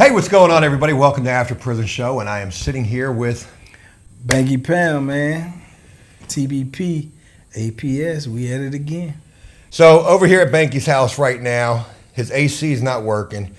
Hey, what's going on, everybody? Welcome to After Prison Show, and I am sitting here with Banky Pam, man. TBP, APS, we at it again. So over here at Banky's house right now, his AC is not working.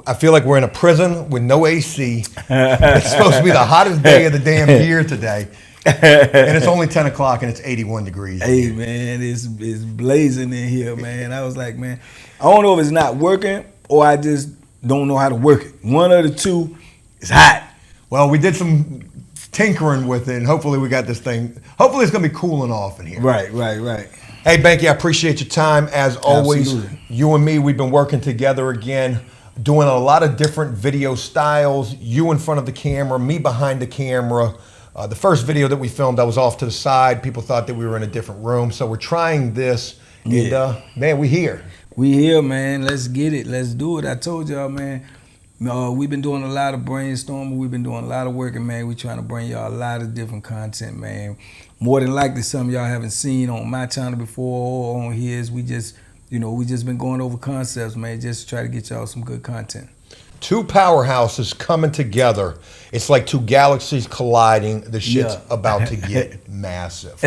I feel like we're in a prison with no AC. It's supposed to be the hottest day of the damn year today, and it's only 10 o'clock and it's 81 degrees. Hey, man, it's blazing in here, man. I was like, man, I don't know if it's not working or I just don't know how to work it. One of the two is hot. Well, we did some tinkering with it, and hopefully we got this thing. Hopefully it's going to be cooling off in here. Right. Hey, Banky, I appreciate your time. As always, Absolutely. You and me, we've been working together again, doing a lot of different video styles. You in front of the camera, me behind the camera. The first video that we filmed, I was off to the side. People thought that we were in a different room. So we're trying this, and man, we here. We here, man. Let's get it. Let's do it. I told y'all, man, we've been doing a lot of brainstorming. We've been doing a lot of work, and, man, we're trying to bring y'all a lot of different content, man. More than likely, some of y'all haven't seen on my channel before or on his. We just been going over concepts, man, just to try to get y'all some good content. Two powerhouses coming together. It's like two galaxies colliding. The shit's about to get massive.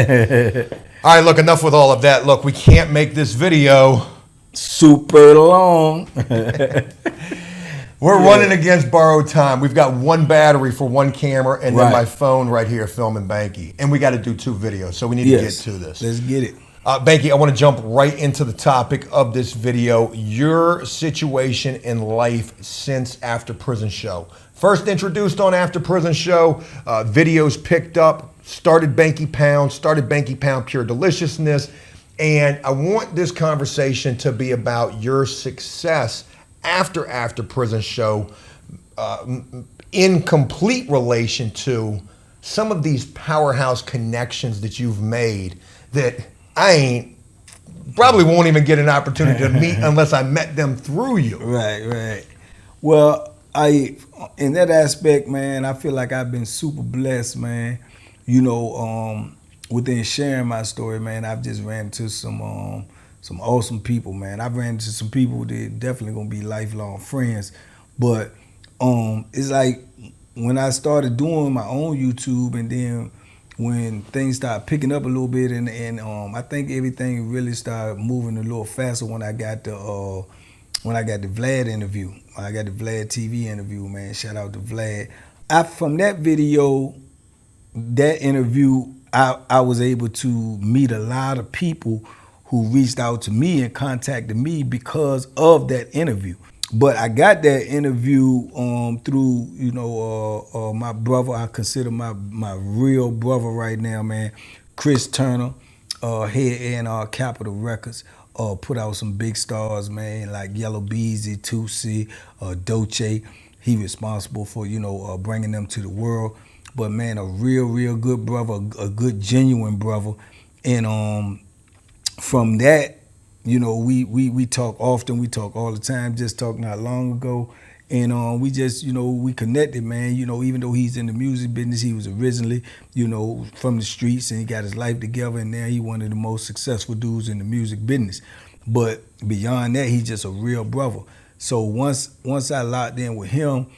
All right, look, enough with all of that. Look, we can't make this video super long. We're running against borrowed time. We've got one battery for one camera and then my phone right here filming Banky. And we got to do two videos, so we need to get to this. Let's get it. Banky, I want to jump right into the topic of this video, your situation in life since After Prison Show. First introduced on After Prison Show, videos picked up, started Banky Pound Pure Deliciousness. And I want this conversation to be about your success after Prison Show in complete relation to some of these powerhouse connections that you've made that I probably won't even get an opportunity to meet unless I met them through you. Right. Well, in that aspect, man, I feel like I've been super blessed, man. Within sharing my story, man, I've just ran into some awesome people, man. I've ran into some people that definitely gonna be lifelong friends. But it's like when I started doing my own YouTube, and then when things started picking up a little bit, and I think everything really started moving a little faster when I got the Vlad interview. I got the Vlad TV interview, man. Shout out to Vlad. From that video, that interview, I was able to meet a lot of people who reached out to me and contacted me because of that interview. But I got that interview through, my brother. I consider my real brother right now, man. Chris Turner, head A&R Capitol Records, put out some big stars, man, like Yellow Beezy, Tootsie, Doce. He responsible for, bringing them to the world. But, man, a real good brother, a good, genuine brother. And from that, we talk often. We talk all the time. Just talked not long ago. And we just, we connected, man. Even though he's in the music business, he was originally, from the streets, and he got his life together. And now he one of the most successful dudes in the music business. But beyond that, he's just a real brother. So once I locked in with him,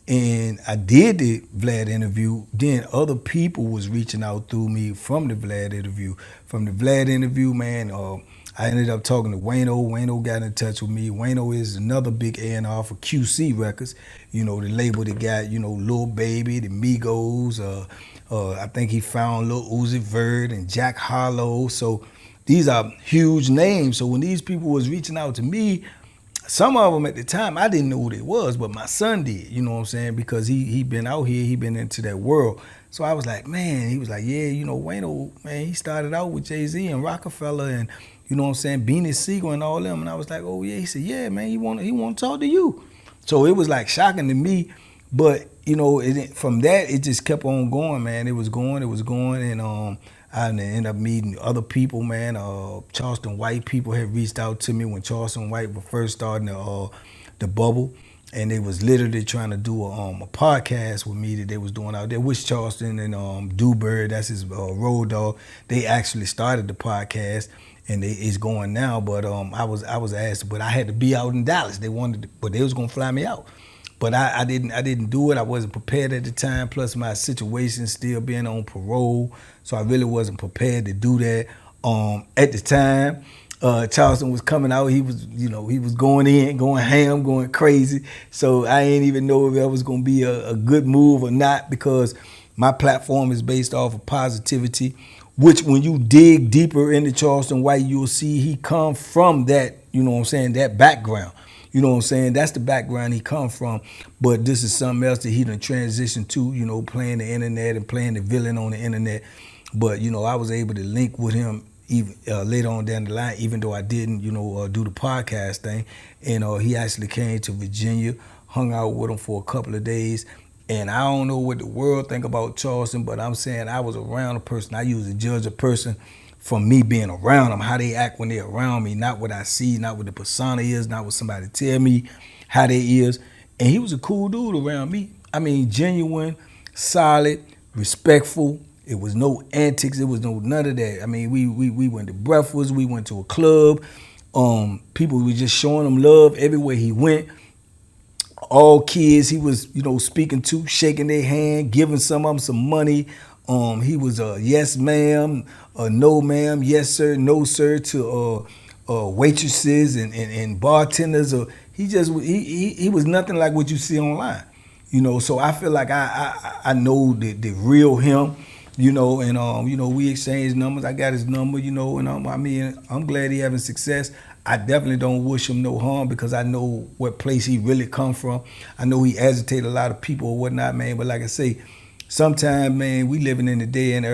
and I did the Vlad interview, then other people was reaching out through me from the Vlad interview. From the Vlad interview, man, I ended up talking to Wayno. Wayno got in touch with me. Wayno is another big A&R for QC Records. The label that got, Lil Baby, the Migos. I think he found Lil Uzi Vert and Jack Harlow. So these are huge names. So when these people was reaching out to me, some of them at the time, I didn't know who they was, but my son did, you know what I'm saying? Because he been out here, he been into that world. So I was like, man, he was like, yeah, Wayno, man, he started out with Jay-Z and Rockefeller and, you know what I'm saying, Beanie Siegel and all them. And I was like, oh yeah, he said, yeah, man, he want to talk to you. So it was like shocking to me, but, from that, it just kept on going, man. It was going, and I ended up meeting other people, man. Charleston White people had reached out to me when Charleston White was first starting the bubble, and they was literally trying to do a podcast with me that they was doing out there. Wish Charleston and Dewberry, that's his road dog. They actually started the podcast, and it's going now. But I was asked, but I had to be out in Dallas. They wanted, but they was gonna fly me out. But I didn't do it. I wasn't prepared at the time. Plus my situation still being on parole, so I really wasn't prepared to do that. At the time, Charleston was coming out. He was going in, going ham, going crazy. So I ain't even know if that was gonna be a good move or not, because my platform is based off of positivity, which when you dig deeper into Charleston White, you'll see he come from that, that background. You know what I'm saying? That's the background he come from. But this is something else that he done transitioned to, playing the internet and playing the villain on the internet. But, I was able to link with him even later on down the line, even though I didn't, do the podcast thing. And he actually came to Virginia, hung out with him for a couple of days. And I don't know what the world think about Charleston, but I'm saying I was around a person. I usually judge a person from me being around them, how they act when they're around me, not what I see, not what the persona is, not what somebody tell me how they is. And he was a cool dude around me. I mean, genuine, solid, respectful. It was no antics. It was none of that. I mean, we went to breakfast. We went to a club. People were just showing him love everywhere he went. All kids he was, speaking to, shaking their hand, giving some of them some money. He was a yes ma'am, a no ma'am, yes sir, no sir to waitresses and bartenders. He was nothing like what you see online, So I feel like I know the real him, and we exchanged numbers. I got his number, and I'm glad he having success. I definitely don't wish him no harm, because I know what place he really come from. I know he agitated a lot of people or whatnot, man. But like I say, sometimes, man, we living in the day and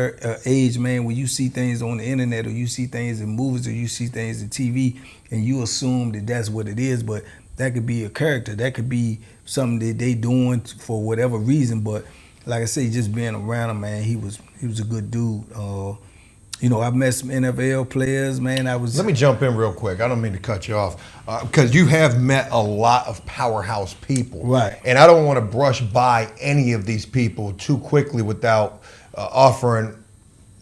age, man, when you see things on the internet, or you see things in movies, or you see things in TV, and you assume that that's what it is. But that could be a character. That could be something that they doing for whatever reason. But like I say, just being around him, man, he was a good dude. I've met some NFL players, man. Let me jump in real quick. I don't mean to cut you off, because you have met a lot of powerhouse people. Right. And I don't want to brush by any of these people too quickly without offering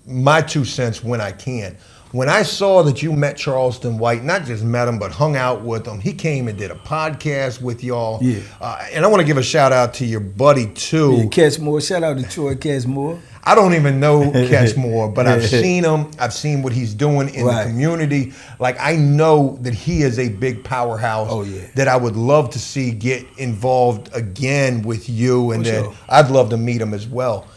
my 2 cents when I can. When I saw that you met Charleston White, not just met him, but hung out with him, he came and did a podcast with y'all. Yeah. And I want to give a shout out to your buddy, too. Yeah, Catchmore. Shout out to Troy Catchmore. I don't even know Catchmore, but I've seen him. I've seen what he's doing in the community. Like, I know that he is a big powerhouse. Oh, yeah. That I would love to see get involved again with you, and sure. I'd love to meet him as well.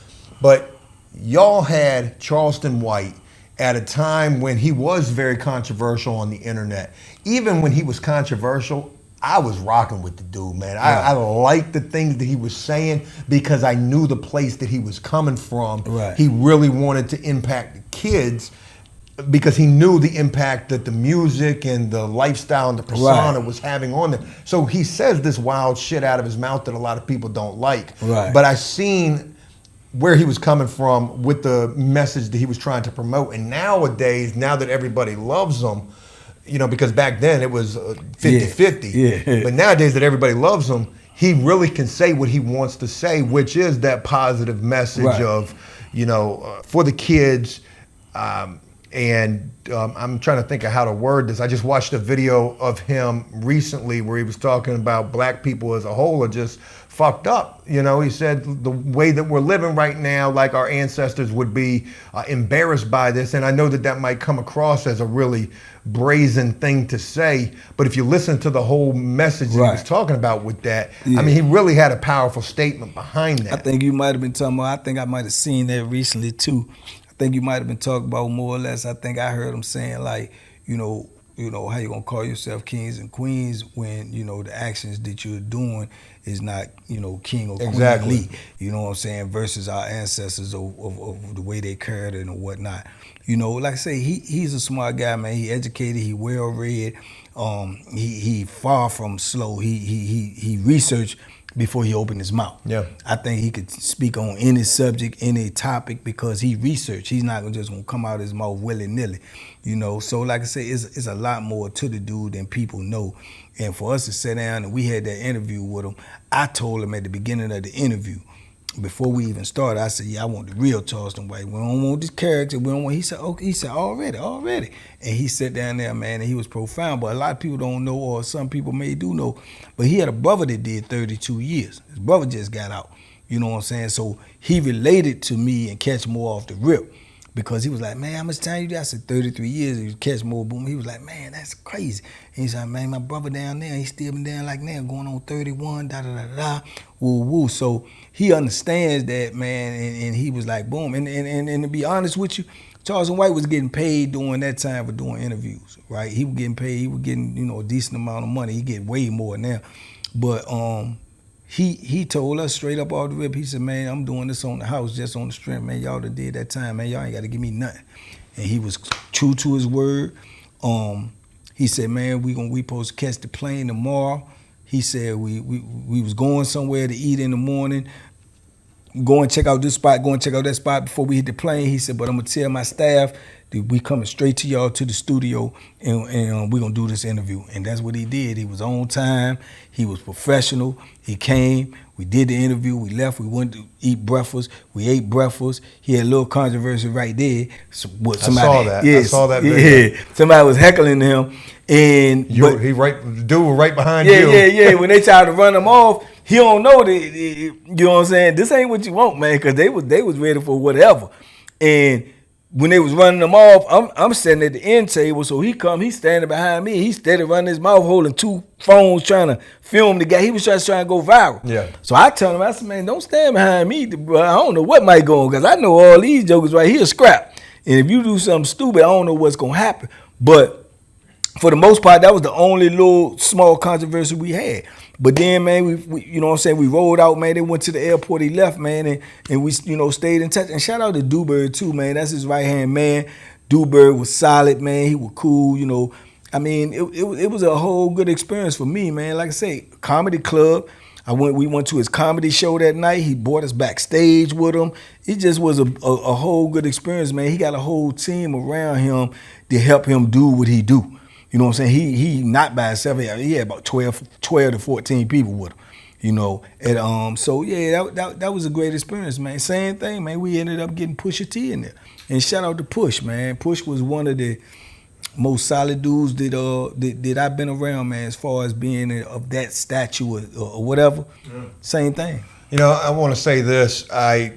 But y'all had Charleston White at a time when he was very controversial on the internet. Even when he was controversial, I was rocking with the dude, man. I liked the things that he was saying, because I knew the place that he was coming from. Right. He really wanted to impact the kids, because he knew the impact that the music and the lifestyle and the persona was having on them. So he says this wild shit out of his mouth that a lot of people don't like. Right. But I seen where he was coming from with the message that he was trying to promote. And nowadays, now that everybody loves him, because back then it was 50-50. Yeah. But nowadays that everybody loves him, he really can say what he wants to say, which is that positive message of, for the kids. And I'm trying to think of how to word this. I just watched a video of him recently where he was talking about black people as a whole are just fucked up. He said the way that we're living right now, like our ancestors would be embarrassed by this. And I know that might come across as a really brazen thing to say, but if you listen to the whole message that he was talking about with that, I mean, he really had a powerful statement behind that. I think you might have been talking about, I think I might have seen that recently too. I think you might have been talking about more or less, I think I heard him saying like, how you gonna call yourself kings and queens when, the actions that you're doing is not, king or queen Lee, you know what I'm saying, versus our ancestors of the way they carried it and whatnot. Like I say, he's a smart guy, man. He educated, he well read, he far from slow. He researched before he opened his mouth. Yeah. I think he could speak on any subject, any topic, because he researched. He's not just gonna come out of his mouth willy-nilly, So like I say, it's a lot more to the dude than people know. And for us to sit down and we had that interview with him, I told him at the beginning of the interview, before we even started, I said, yeah, I want the real Charleston White. We don't want this character. We don't want. He said, okay. He said, already. And he sat down there, man, and he was profound. But a lot of people don't know, or some people may do know. But he had a brother that did 32 years. His brother just got out. You know what I'm saying? So he related to me and Catch More off the rip. Because he was like, man, how much time you got? I said, 33 years. He was Catch More, boom. He was like, man, that's crazy. And he said, man, my brother down there, he still been down like now, going on 31, da-da-da-da, woo-woo. So he understands that, man, and he was like, boom. And to be honest with you, Charleston White was getting paid during that time for doing interviews, right? He was getting paid. He was getting, a decent amount of money. He get way more now. But he told us straight up off the rip, he said, man, I'm doing this on the house, just on the strength, man. Y'all done did that time, man. Y'all ain't got to give me nothing. And he was true to his word. He said, man, we supposed to catch the plane tomorrow. He said we was going somewhere to eat in the morning. Go and check out this spot, go and check out that spot before we hit the plane. He said, but I'm going to tell my staff that we coming straight to y'all to the studio and we're going to do this interview. And that's what he did. He was on time. He was professional. He came. We did the interview. We left. We went to eat breakfast. We ate breakfast. He had a little controversy right there. I saw that. I saw that video. Yeah, somebody was heckling him. And the dude was right behind you. Yeah. When they tried to run him off, he don't know that. You know what I'm saying? This ain't what you want, man, because they was ready for whatever. And when they was running him off, I'm sitting at the end table, so he's standing behind me. He's steady running his mouth, holding two phones, trying to film the guy. He was just trying to go viral. Yeah. So I tell him, I said, man, don't stand behind me. I don't know what might go on, because I know all these jokers right here scrap. And if you do something stupid, I don't know what's gonna happen. But for the most part, that was the only little small controversy we had. But then, man, we you know what I'm saying, we rolled out, man. They went to the airport, he left, man, and we, stayed in touch. And shout out to Dewberry, too, man. That's his right-hand man. Dewberry was solid, man. He was cool, I mean, it was a whole good experience for me, man. Like I say, comedy club. We went to his comedy show that night. He brought us backstage with him. It just was a whole good experience, man. He got a whole team around him to help him do what he do. You know what I'm saying? He not by himself. He had about 12 to 14 people with him, And so yeah, that was a great experience, man. Same thing, man. We ended up getting Pusha T in there. And shout out to Push, man. Push was one of the most solid dudes that I've been around, man, as far as being of that stature or whatever. Yeah. Same thing. I want to say this. I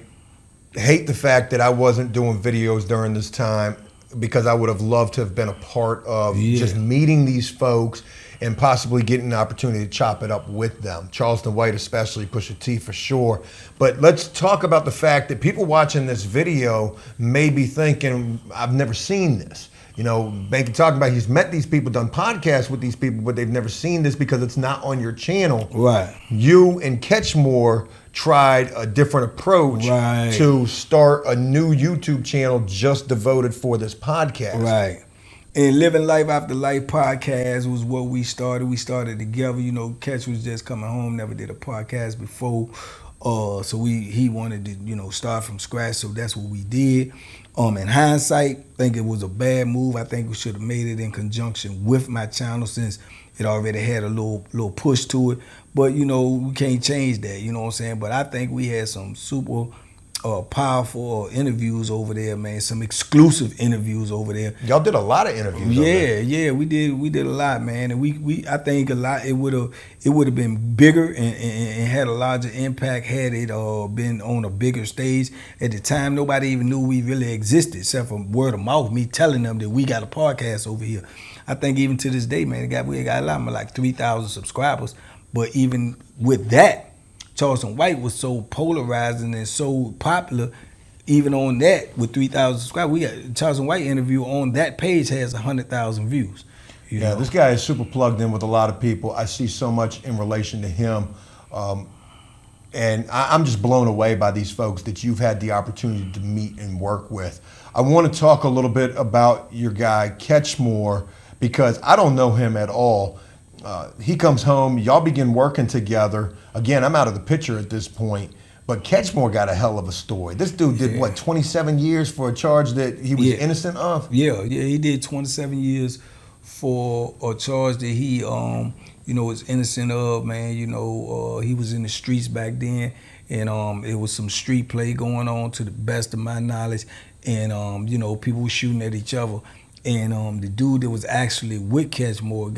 hate the fact that I wasn't doing videos during this time, because I would have loved to have been a part of just meeting these folks and possibly getting an opportunity to chop it up with them. Charleston White especially, Pusha T for sure. But let's talk about the fact that people watching this video may be thinking, I've never seen this. Banky talking about he's met these people, done podcasts with these people, but they've never seen this because it's not on your channel. Right. You and Catchmore tried a different approach to start a new YouTube channel just devoted for this podcast. Right. And Living Life After Life podcast was what we started. We started together. Catch was just coming home, never did a podcast before. So he wanted to, start from scratch. So that's what we did. In hindsight, I think it was a bad move. I think we should have made it in conjunction with my channel, since it already had a little push to it. But, we can't change that, you know what I'm saying? But I think we had some super powerful interviews over there, man. Some exclusive interviews over there. Y'all did a lot of interviews over there. Yeah, we did a lot, man. And I think a lot, it would have been bigger and had a larger impact had it been on a bigger stage. At the time, nobody even knew we really existed, except for word of mouth, me telling them that we got a podcast over here. I think even to this day, man, we got a lot more, like 3,000 subscribers. But even with that, Charleston White was so polarizing and so popular. Even on that, with 3,000 subscribers, we got Charleston White interview on that page has 100,000 views. Yeah, this guy is super plugged in with a lot of people. I see so much in relation to him. And I'm just blown away by these folks that you've had the opportunity to meet and work with. I want to talk a little bit about your guy, Catchmore, because I don't know him at all. He comes home, y'all begin working together. Again, I'm out of the picture at this point, but Catchmore got a hell of a story. This dude did, 27 years for a charge that he was innocent of? Yeah, he did 27 years for a charge that he, is innocent of, man. He was in the streets back then, and it was some street play going on to the best of my knowledge, and people were shooting at each other, and the dude that was actually with Catchmore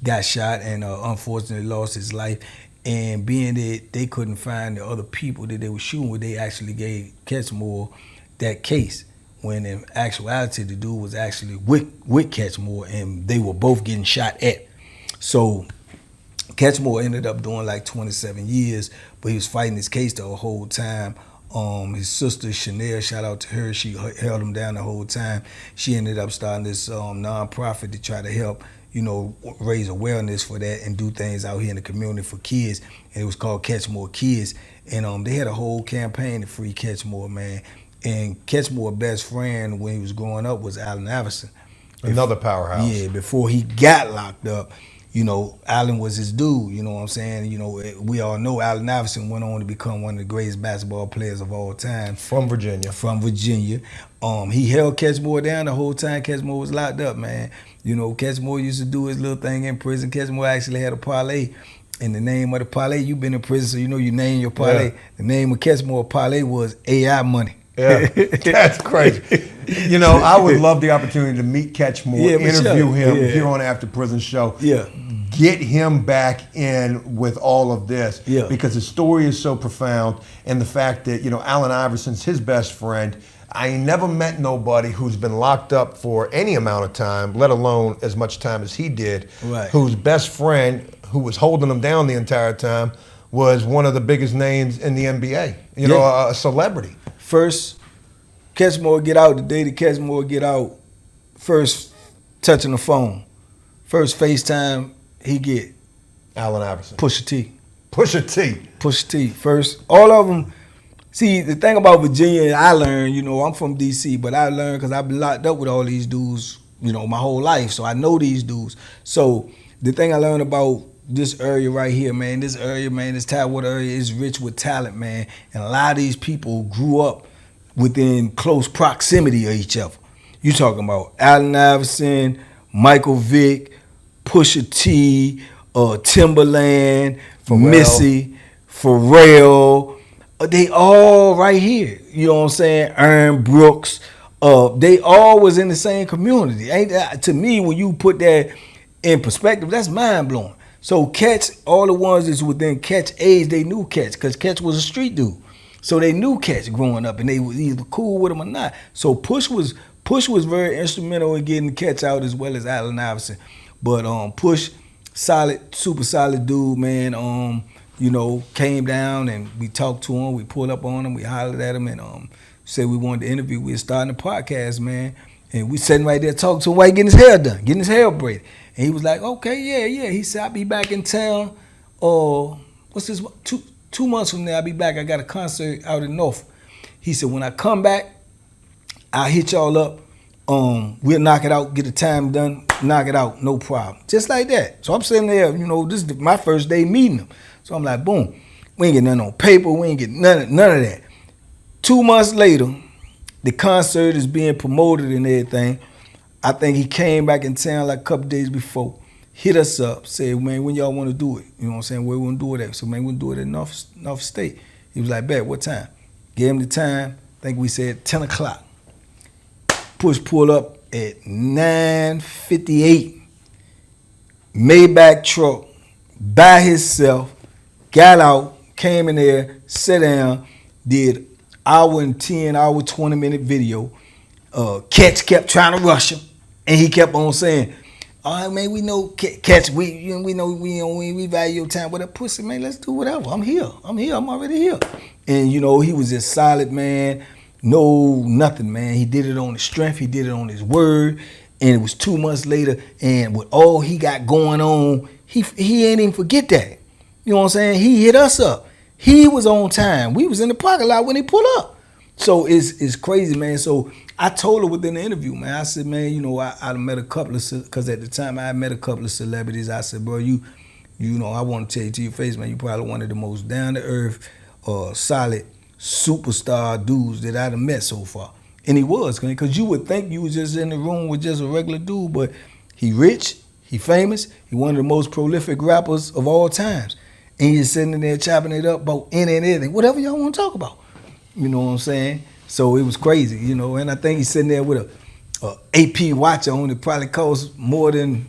got shot and unfortunately lost his life. And being that they couldn't find the other people that they were shooting with, they actually gave Catchmore that case, when in actuality the dude was actually with Catchmore, and they were both getting shot at. So Catchmore ended up doing like 27 years, but he was fighting his case the whole time. His sister Chanel, shout out to her, she held him down the whole time. She ended up starting this nonprofit to try to help raise awareness for that and do things out here in the community for kids. And it was called Catchmore Kids. And they had a whole campaign to free Catchmore, man. And Catchmore's best friend when he was growing up was Allen Iverson. Another powerhouse. Yeah, before he got locked up, Allen was his dude, you know what I'm saying? We all know Allen Iverson went on to become one of the greatest basketball players of all time. From Virginia. He held Catchmore down the whole time Catchmore was locked up, man. Catchmore used to do his little thing in prison. Catchmore actually had a parlay. And the name of the parlay, you've been in prison, so you name your parlay. Yeah. The name of Catchmore parlay was AI Money. Yeah, that's crazy. I would love the opportunity to meet Catchmore, interview him here on After Prison Show. Yeah. Get him back in with all of this, because his story is so profound, and the fact that Allen Iverson's his best friend. I ain't never met nobody who's been locked up for any amount of time, let alone as much time as he did, whose best friend, who was holding him down the entire time, was one of the biggest names in the NBA. A celebrity. First, Catchmore get out, the day that Catchmore get out, first touching the phone, first FaceTime he get. Allen Iverson. Pusha T. Pusha T. First, all of them. See, the thing about Virginia, I learned, I'm from D.C., but I learned because I've been locked up with all these dudes, my whole life, so I know these dudes. So the thing I learned about this area right here, man, this Tidewater area is rich with talent, man, and a lot of these people grew up within close proximity of each other. You talking about Allen Iverson, Michael Vick, Pusha T, Timberland, Missy, Pharrell. They all right here. You know what I'm saying? Aaron Brooks. They all was in the same community. To me, when you put that in perspective, that's mind blowing. So Catch, all the ones that's within Catch age, they knew Catch, because Catch was a street dude. So they knew Catch growing up, and they was either cool with him or not. So Push was very instrumental in getting Catch out, as well as Allen Iverson. But Push, solid, super solid dude, man. Came down and we talked to him. We pulled up on him. We hollered at him and said we wanted to interview. We were starting a podcast, man. And we sitting right there talking to him while he getting his hair done, getting his hair braided. And he was like, okay, yeah. He said, I'll be back in town. What's this? 2 months from now, I'll be back. I got a concert out in North. He said, when I come back, I'll hit y'all up. We'll knock it out, get the time done, knock it out, no problem. Just like that. So I'm sitting there, this is my first day meeting him. So I'm like, boom, we ain't get nothing on paper, we ain't get none of that. 2 months later, the concert is being promoted and everything. I think he came back in town like a couple days before, hit us up, said, man, when y'all want to do it? You know what I'm saying? Where we want to do it at? So, man, we'll do it at North State. He was like, bet, what time? Gave him the time. I think we said 10 o'clock. Push pulled up at 9:58. Maybach truck, by himself, got out, came in there, sat down, did hour and 10, hour 20-minute video. Catch kept trying to rush him, and he kept on saying, all right, man, we know Catch, we know we value your time. But that pussy, man, let's do whatever. I'm here, I'm already here. And he was just solid, man. No, nothing, man. He did it on his strength, he did it on his word. And it was 2 months later, and with all he got going on, he ain't even forget that. You know what I'm saying? He hit us up. He was on time. We was in the parking lot when he pulled up. So it's crazy, man. So I told her within the interview, man, I said, man, I met a couple of, because at the time I met a couple of celebrities. I said, bro, I want to tell you to your face, man, you probably one of the most down-to-earth, solid, superstar dudes that I'd have met so far. And he was, because you would think you was just in the room with just a regular dude, but he rich, He famous. He one of the most prolific rappers of all times. And he's sitting there chopping it up about any and anything, whatever y'all want to talk about. You know what I'm saying? So it was crazy, you know. And I think he's sitting there with a AP watch on that probably costs more than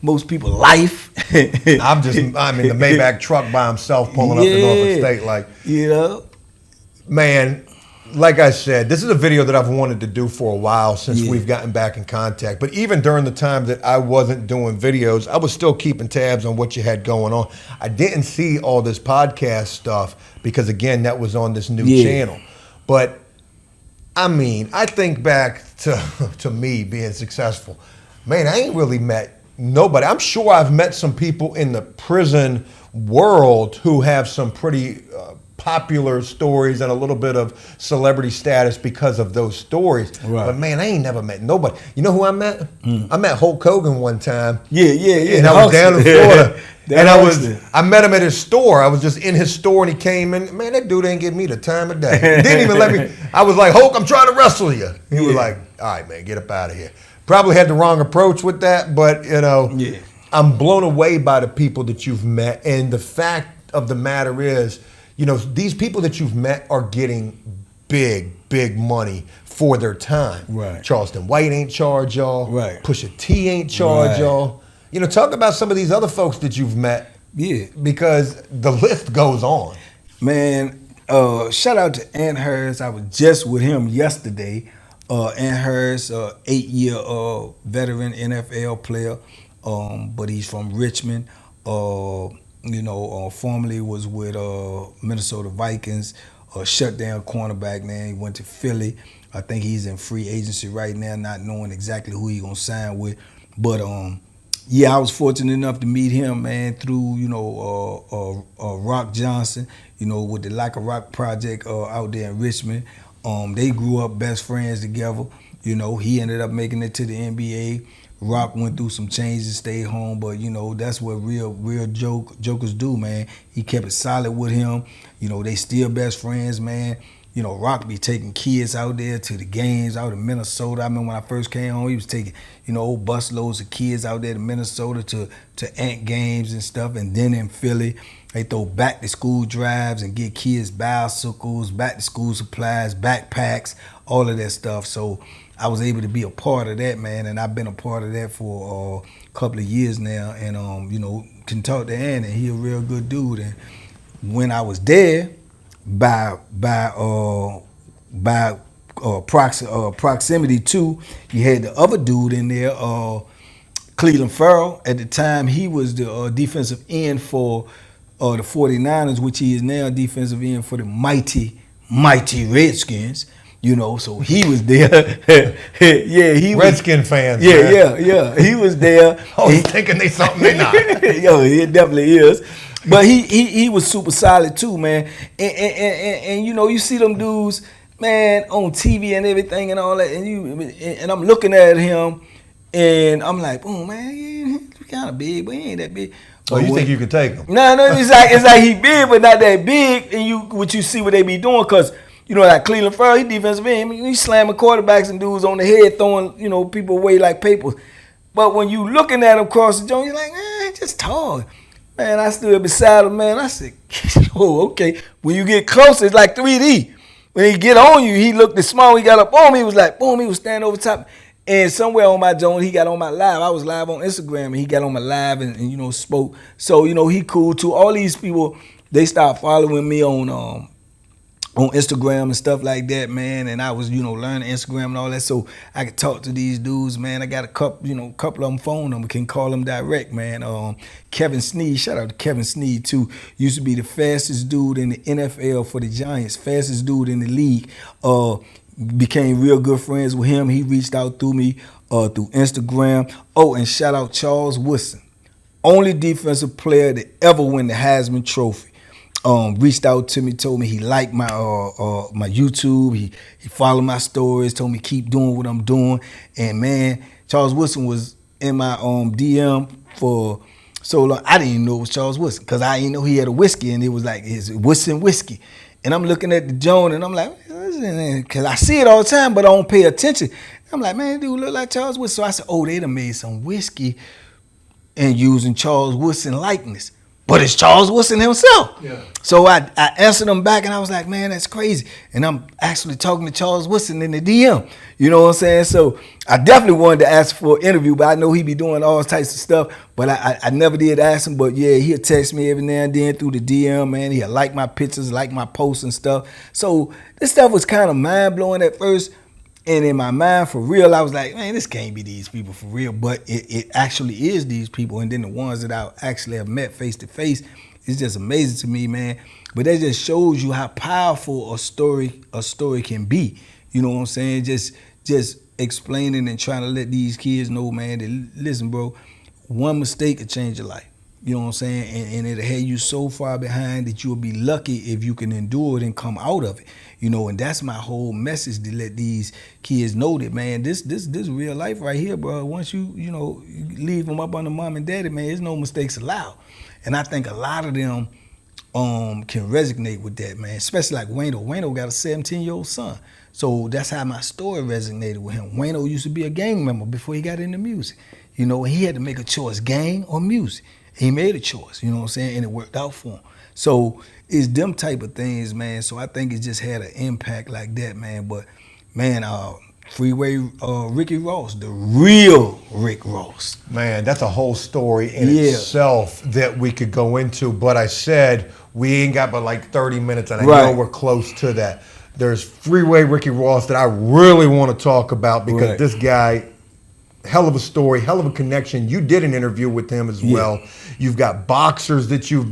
most people's life. I'm in the Maybach truck by himself pulling up to Norfolk State, like, you know. Man, like I said, this is a video that I've wanted to do for a while since we've gotten back in contact. But even during the time that I wasn't doing videos, I was still keeping tabs on what you had going on. I didn't see all this podcast stuff because, again, that was on this new channel. But, I mean, I think back to me being successful. Man, I ain't really met nobody. I'm sure I've met some people in the prison world who have some pretty popular stories and a little bit of celebrity status because of those stories. Right. But man, I ain't never met nobody. You know who I met? I met Hulk Hogan one time. Yeah. And I was down in Florida. And I met him at his store. I was just in his store and he came in. Man, that dude ain't give me the time of day. He didn't even let me. I was like, Hulk, I'm trying to wrestle you. He was like, all right, man, get up out of here. Probably had the wrong approach with that, but you know, I'm blown away by the people that you've met. And the fact of the matter is, you know, these people that you've met are getting big money for their time. Right. Charleston White ain't charge y'all. Right. Pusha T ain't charge y'all. You know, talk about some of these other folks that you've met. Yeah. Because the list goes on. Man, shout out to Ant Harris. I was just with him yesterday. Ant Harris, 8-year veteran NFL player, but he's from Richmond. You know, formerly was with Minnesota Vikings, shut down cornerback. Now he went to Philly. I think he's in free agency right now, not knowing exactly who he's gonna sign with. But yeah, I was fortunate enough to meet him, man, through, you know, Rock Johnson, you know, with the Like a Rock project out there in Richmond. They grew up best friends together. You know, he ended up making it to the NBA. Rock went through some changes, stayed home, but you know, that's what real jokers do, man. He kept it solid with him. You know, they still best friends, man. You know, Rock be taking kids out there to the games out in Minnesota. I remember when I first came home, he was taking, you know, busloads of kids out there to Minnesota to Ant games and stuff. And then in Philly, they throw back to school drives and get kids bicycles, back to school supplies, backpacks, all of that stuff. So I was able to be a part of that, man, and I've been a part of that for a couple of years now. And you know, can talk to Ant, and he a real good dude. And when I was there, by proximity to, you had the other dude in there, Cleveland Farrell. At the time, he was the defensive end for the 49ers, which he is now defensive end for the mighty Redskins. You know, so he was there. Yeah, he was. Redskin fans. Yeah. He was there. Oh, he's thinking they something they not. Yo, it definitely is. But he was super solid too, man. And you know, you see them dudes, man, on TV and everything and all that, and I'm looking at him, and I'm like, oh man, he's kind of big, but he ain't that big. Oh, you think you could take him? No, it's like he big, but not that big. And what you see what they be doing, cause you know, like Cleveland Farrell, he defensive end. I mean, he's slamming quarterbacks and dudes on the head, throwing, you know, people away like paper. But when you looking at him across the joint, you're like, man, just tall. Man, I stood beside him, man. I said, oh, okay. When you get closer, it's like 3D. When he get on you, he looked small. He got up on me. He was like, boom, he was standing over top. And somewhere on my joint, he got on my live. I was live on Instagram, and he got on my live and you know, spoke. So, you know, he cool too. All these people, they started following me on Instagram and stuff like that, man, and I was, you know, learning Instagram and all that, so I could talk to these dudes, man. I got a couple of them phone numbers, can call them direct, man. Kevin Sneed, shout out to Kevin Sneed too. Used to be the fastest dude in the NFL for the Giants, fastest dude in the league. Became real good friends with him. He reached out through me through Instagram. Oh, and shout out Charles Woodson, only defensive player to ever win the Heisman Trophy. Reached out to me, told me he liked my my YouTube. He followed my stories, told me keep doing what I'm doing. And man, Charles Woodson was in my DM for so long. I didn't even know it was Charles Woodson because I didn't know he had a whiskey and it was like his Woodson whiskey. And I'm looking at the joint and I'm like, because I see it all the time, but I don't pay attention. I'm like, man, dude look like Charles Woodson. So I said, oh, they done made some whiskey and using Charles Woodson likeness. But it's Charles Woodson himself. Yeah. So I answered him back and I was like, man, that's crazy. And I'm actually talking to Charles Woodson in the DM. You know what I'm saying? So I definitely wanted to ask for an interview, but I know he be doing all types of stuff. But I never did ask him. But yeah, he'll text me every now and then through the DM, man. He'll like my pictures, like my posts and stuff. So this stuff was kind of mind-blowing at first. And in my mind, for real, I was like, man, this can't be these people for real. But it actually is these people. And then the ones that I actually have met face to face, it's just amazing to me, man. But that just shows you how powerful a story can be. You know what I'm saying? Just explaining and trying to let these kids know, man, that listen, bro, one mistake could change your life. You know what I'm saying? And it'll have you so far behind that you'll be lucky if you can endure it and come out of it. You know, and that's my whole message, to let these kids know that, man, this real life right here, bro. Once you leave them up under mom and daddy, man, there's no mistakes allowed. And I think a lot of them can resonate with that, man. Especially like Wayno. Wayno got a 17-year-old son. So that's how my story resonated with him. Wayno used to be a gang member before he got into music. You know, and he had to make a choice, gang or music. He made a choice, you know what I'm saying, and it worked out for him. So it's them type of things, man. So I think it just had an impact like that, man. But, man, Freeway Ricky Ross, the real Rick Ross. Man, that's a whole story in itself that we could go into. But I said we ain't got but like 30 minutes, and I know we're close to that. There's Freeway Ricky Ross that I really want to talk about because this guy, hell of a story, hell of a connection. You did an interview with him as well. You've got boxers that they've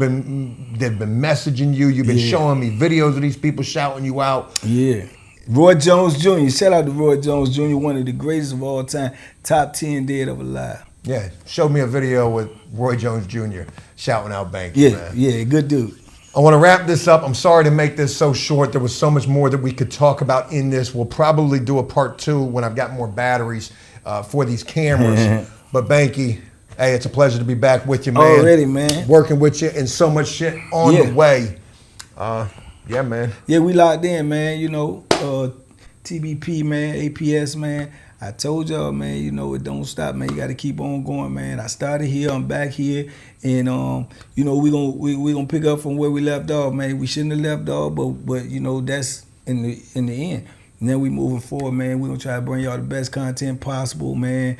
been messaging you. You've been showing me videos of these people shouting you out. Yeah. Roy Jones Jr. Shout out to Roy Jones Jr., one of the greatest of all time, top 10 dead or alive. Yeah, showed me a video with Roy Jones Jr. shouting out Banky, man. Yeah, good dude. I want to wrap this up. I'm sorry to make this so short. There was so much more that we could talk about in this. We'll probably do a part 2 when I've got more batteries for these cameras. But Banky, hey, it's a pleasure to be back with you, man. Already, man. Working with you and so much shit on the way. Yeah, man. Yeah, we locked in, man. You know, TBP, man, APS, man. I told y'all, man, you know, it don't stop, man. You got to keep on going, man. I started here, I'm back here, and you know, we gonna pick up from where we left off, man. We shouldn't have left off, but you know, that's in the end. And then we moving forward, man. We gonna try to bring y'all the best content possible, man.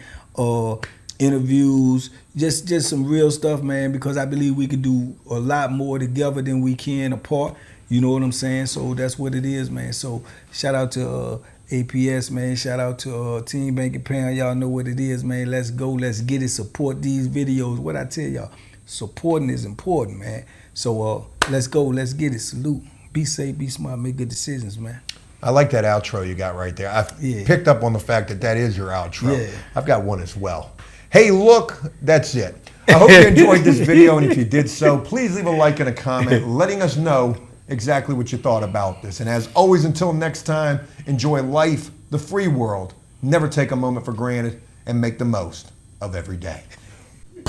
Interviews, just some real stuff, man. Because I believe we could do a lot more together than we can apart. You know what I'm saying? So that's what it is, man. So shout out to APS, man. Shout out to Team Banky Pound. Y'all know what it is, man. Let's go. Let's get it. Support these videos. What I tell y'all, supporting is important, man. So let's go. Let's get it. Salute. Be safe. Be smart. Make good decisions, man. I like that outro you got right there. I picked up on the fact that is your outro. Yeah. I've got one as well. Hey, look, that's it. I hope you enjoyed this video, and if you did so, please leave a like and a comment letting us know exactly what you thought about this. And as always, until next time, enjoy life, the free world. Never take a moment for granted, and make the most of every day.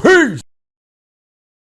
Peace!